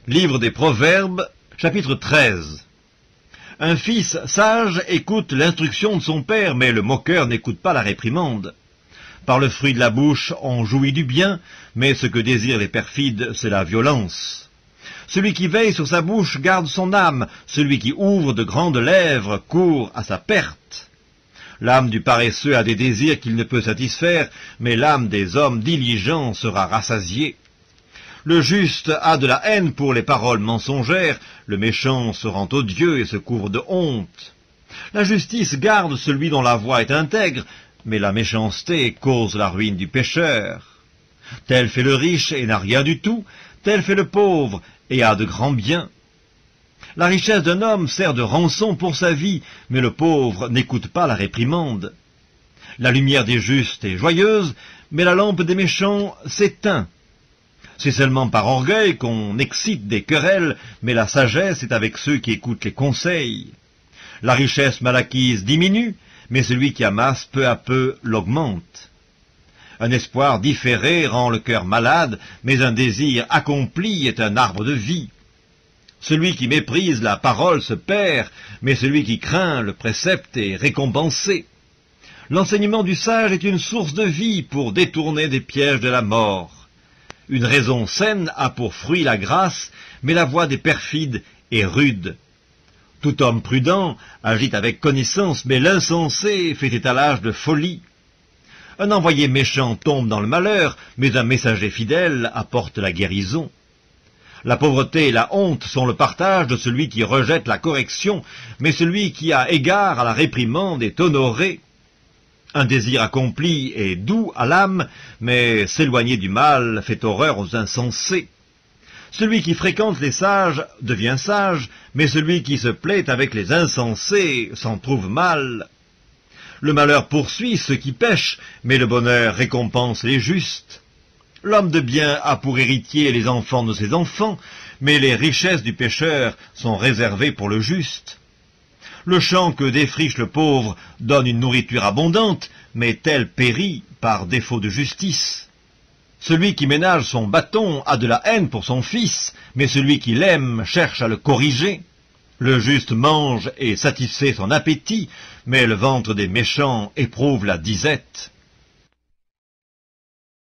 Livre des Proverbes, chapitre 13. Un fils sage écoute l'instruction de son père, mais le moqueur n'écoute pas la réprimande. Par le fruit de la bouche, on jouit du bien, mais ce que désirent les perfides, c'est la violence. Celui qui veille sur sa bouche garde son âme, celui qui ouvre de grandes lèvres court à sa perte. L'âme du paresseux a des désirs qu'il ne peut satisfaire, mais l'âme des hommes diligents sera rassasiée. Le juste a de la haine pour les paroles mensongères, le méchant se rend odieux et se couvre de honte. La justice garde celui dont la voie est intègre, mais la méchanceté cause la ruine du pécheur. Tel fait le riche et n'a rien du tout, tel fait le pauvre et a de grands biens. La richesse d'un homme sert de rançon pour sa vie, mais le pauvre n'écoute pas la réprimande. La lumière des justes est joyeuse, mais la lampe des méchants s'éteint. C'est seulement par orgueil qu'on excite des querelles, mais la sagesse est avec ceux qui écoutent les conseils. La richesse mal acquise diminue, mais celui qui amasse peu à peu l'augmente. Un espoir différé rend le cœur malade, mais un désir accompli est un arbre de vie. Celui qui méprise la parole se perd, mais celui qui craint le précepte est récompensé. L'enseignement du sage est une source de vie pour détourner des pièges de la mort. Une raison saine a pour fruit la grâce, mais la voie des perfides est rude. Tout homme prudent agit avec connaissance, mais l'insensé fait étalage de folie. Un envoyé méchant tombe dans le malheur, mais un messager fidèle apporte la guérison. La pauvreté et la honte sont le partage de celui qui rejette la correction, mais celui qui a égard à la réprimande est honoré. Un désir accompli est doux à l'âme, mais s'éloigner du mal fait horreur aux insensés. Celui qui fréquente les sages devient sage, mais celui qui se plaît avec les insensés s'en trouve mal. Le malheur poursuit ceux qui pêchent, mais le bonheur récompense les justes. L'homme de bien a pour héritier les enfants de ses enfants, mais les richesses du pécheur sont réservées pour le juste. Le champ que défriche le pauvre donne une nourriture abondante, mais tel périt par défaut de justice. Celui qui ménage son bâton a de la haine pour son fils, mais celui qui l'aime cherche à le corriger. Le juste mange et satisfait son appétit, mais le ventre des méchants éprouve la disette.